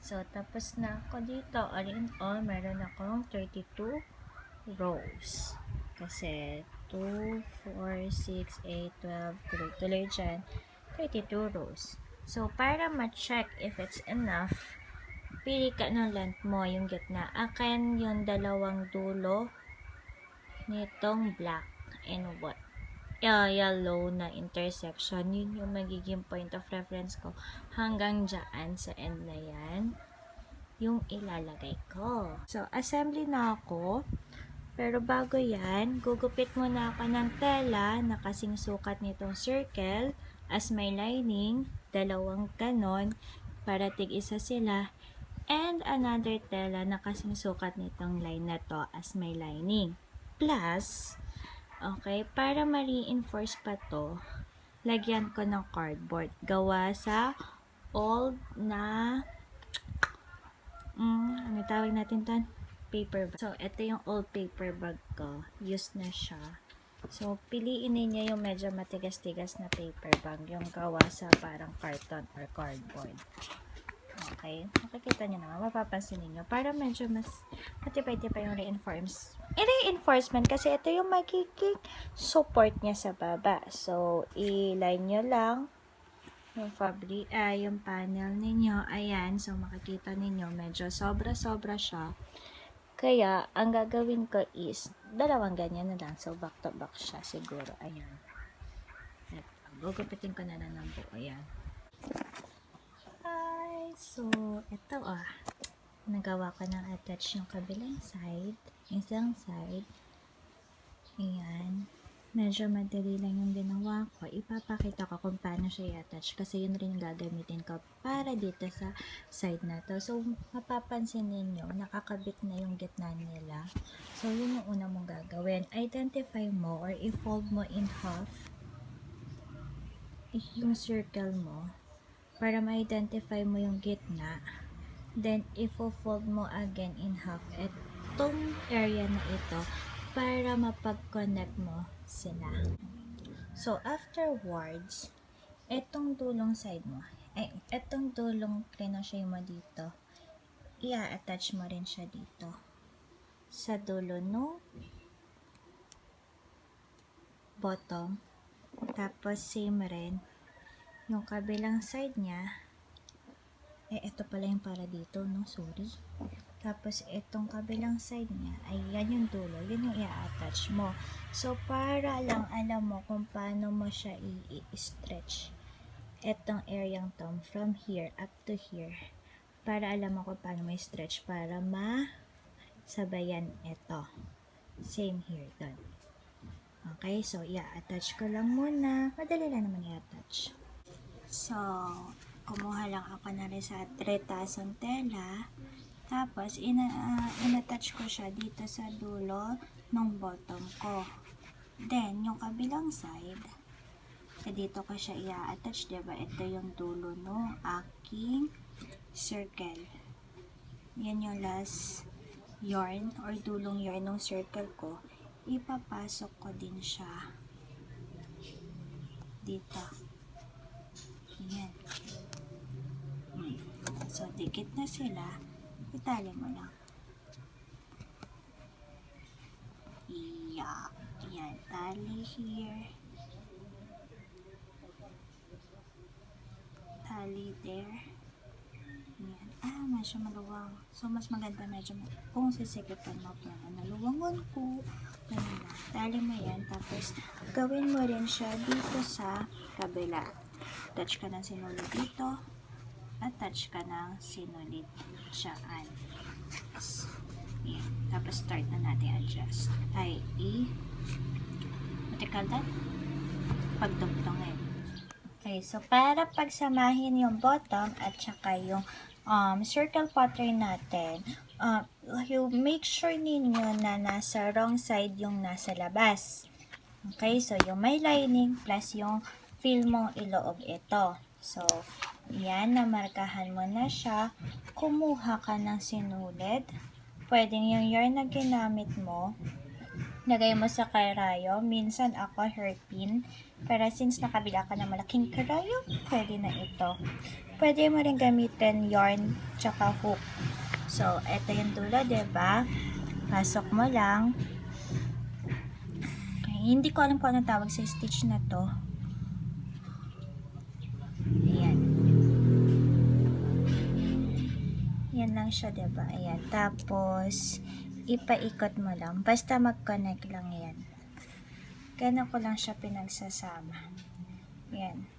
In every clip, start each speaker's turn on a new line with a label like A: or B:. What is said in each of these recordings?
A: So, tapos na ako dito. All in all, meron akong 32 rows. Kasi, 2, 4, 6, 8, 12, tuloy-tuloy dyan, 32 rows. So, para ma-check if it's enough, pili ka ng length mo, yung gitna. Akin, yung dalawang dulo nitong black and white. Yellow na intersection, yun yung magiging point of reference ko hanggang dyan sa end na yan yung ilalagay ko. So, assembly na ako, pero bago yan, gugupit muna ako ng tela na kasing sukat nitong circle as may lining, dalawang ganon para tig-isa sila, and another tela na kasing sukat nitong line na to as may lining. Plus, okay, para ma-reinforce pa to, lagyan ko ng cardboard. Gawa sa old na, ano tawag natin tan? Paper bag. So, ito yung old paper bag ko. Used na siya. So, piliin ninyo yung medyo matigas-tigas na paper bag. Yung gawa sa parang carton or cardboard. Okay? Makikita nyo naman. Mapapansin ninyo. Para medyo mas matipay-tipay yung reinforcement kasi ito yung magiging support niya sa baba. So, i-line nyo lang yung fabric, yung panel ninyo. Ayan. So, makikita ninyo medyo sobra-sobra siya. Kaya, ang gagawin ko is, dalawang ganyan na lang. So, back to back siya siguro. Ayan. Gugupitin ko na lang ng buo. Ayan. Hi! So, ito nagawa ko ng attach yung kabilang side. Isang side. Ayan. Medyo madali lang yung ginawa ko. Ipapakita ko kung paano siya i-attach kasi yun rin yung gagamitin ko para dito sa side na to. So, mapapansin ninyo, nakakabit na yung gitna nila. So, yun yung una mong gagawin. Identify mo or i-fold mo in half yung circle mo para ma-identify mo yung gitna. Then, i-fold mo again in half itong area na ito para mapag-connect mo sila. So, afterwards, etong dulong side mo, etong dulong crochet mo dito, i-attach mo rin siya dito. Sa dulo no bottom. Tapos, same rin. Yung kabilang side niya, ito pala yung para dito, no? Sorry. Tapos, itong kabilang side niya, ay yan yung dulo. Yun yung i-attach mo. So, para lang alam mo kung paano mo siya i-stretch. Itong area to, from here up to here. Para alam mo kung paano mo i-stretch para masabayan ito. Same here, done. Okay, so, i-attach ko lang muna. Madali lang naman i-attach. So, kumuha lang ako na rin sa retasong tela. Tapos, in-attach ko siya dito sa dulo ng bottom ko. Then, yung kabilang side, dito ko siya i-attach, diba? Ito yung dulo ng aking circle. Yan yung last yarn or dulong yarn ng circle ko. Ipapasok ko din siya dito. Yan. So, dikit na sila. Itali mo lang. Yan. Tali here. Tali there. Yan. Medyo maluwang. So, mas maganda medyo kung sisikipan mo po na naluwangon ko. Tali mo yan. Tapos, gawin mo rin siya dito sa kabila. Attach ka ng sinulid dito. Attach ka ng sinulid siyaan. Yan. Tapos start na natin adjust. Matikal na? Pagtugtongin. Okay, so para pagsamahin yung bottom at saka yung circle pattern natin, you make sure ninyo na nasa wrong side yung nasa labas. Okay, so yung may lining plus yung fill mong iloob ito. So, yan, namarkahan mo na siya. Kumuha ka ng sinulid. Pwedeng yung yarn na ginamit mo, lagay mo sa karayo. Minsan ako hairpin. Pero since nakabila ka na malaking karayo, pwede na ito. pwede mo rin gamitin yarn tsaka hook. So, ito yung dulo, diba? Pasok mo lang. Okay, hindi ko alam kung anong tawag sa stitch na to. Ayan. Yan lang siya, diba? Ayan. Tapos, ipaikot mo lang. Basta mag-connect lang yan. Ganun ko lang siya pinagsasama. Ayan.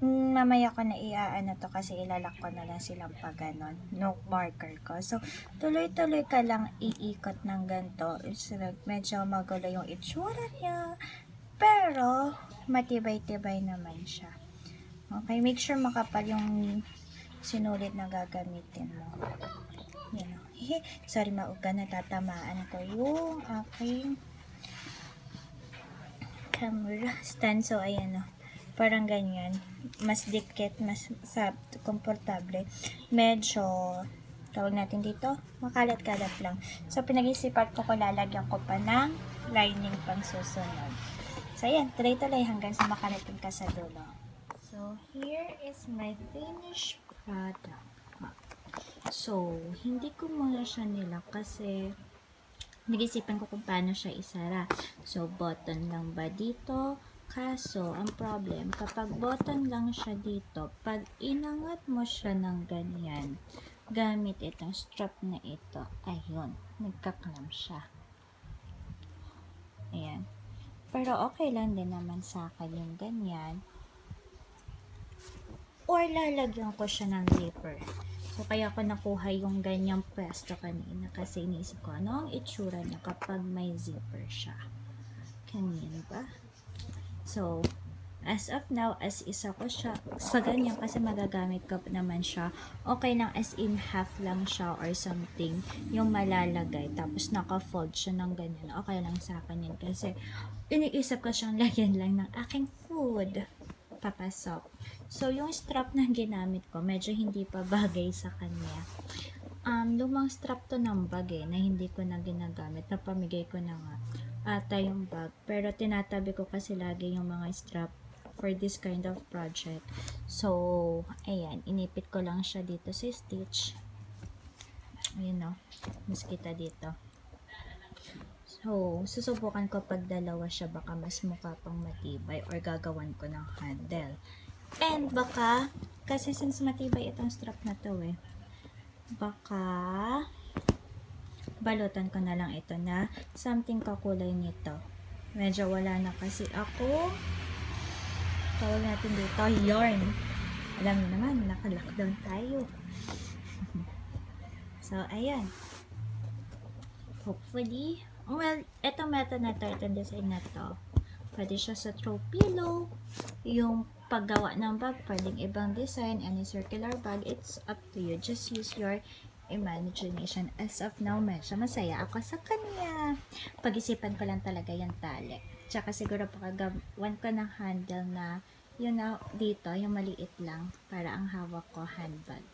A: Mamaya ko na iaano to kasi ilalak ko na lang silang pag ganon. No marker ko. So, tuloy-tuloy ka lang iikot ng ganito. It's like, medyo magulo yung itsura niya. Pero, matibay-tibay naman siya. Okay, make sure makapal yung sinulit na gagamitin mo. Yan. Sorry, mauga, natatamaan ko yung aking camera stand. So, ayan o. Parang ganyan. Mas dikit, mas komportable. Medyo, tawag natin dito, makalat-kalat lang. So, pinag-isipan ko kung lalagyan ko pa ng lining pang susunod. So, ayan, tuloy-tuloy hanggang sa makarating ka sa dulo. So, here is my finished product. So, hindi ko muna siya nila kasi nag-isipan ko kung paano siya isara. So, button lang ba dito? Kaso, ang problem, kapag button lang siya dito, pag inangat mo siya ng ganyan, gamit itong strap na ito, ayun, nagkaklam siya. Ayan. Pero okay lang din naman sa akin yung ganyan. Or lalagyan ko siya ng zipper. So, kaya ko nakuha yung ganyang pwesto kanina kasi iniisip ko, ano ang itsura niya kapag may zipper siya. Kanina ba? So, as of now, as isa ko siya sa ganyan kasi magagamit ko naman siya. Okay lang as in half lang siya or something yung malalagay. Tapos naka-fold siya ng ganyan. Okay lang sa akin yun kasi iniisip ko siyang lagyan lang ng aking food. Papasok. So, yung strap na ginamit ko, medyo hindi pa bagay sa kanya. Lumang strap to ng bag na hindi ko na ginagamit. Napamigay ko na nga ata yung bag. Pero tinatabi ko kasi lagi yung mga strap for this kind of project. So, ayan. Inipit ko lang siya dito sa stitch. Ayan o. Mas kita dito. So, susubukan ko pag dalawa siya, baka mas mukha pang matibay or gagawan ko ng handle. And baka, kasi since matibay itong strap na to baka balutan ko na lang ito na something kakulay nito. Medyo wala na kasi ako. Tawag natin dito, yarn. Alam niyo naman, naka-lockdown tayo. So, ayan. Hopefully, well, etong method na turtle design na to, pwede siya sa throw pillow, yung paggawa ng bag, pwedeng ibang design, any circular bag, it's up to you. Just use your imagination. As of now, medyo masaya ako sa kanya. Pag-isipan ko lang talaga yung tali. Tsaka siguro pakagawan ko ng handle na yun na dito, yung maliit lang, para ang hawak ko handbag.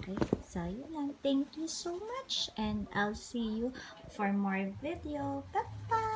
A: Okay, so yun lang. Thank you so much and I'll see you for more video. Bye-bye!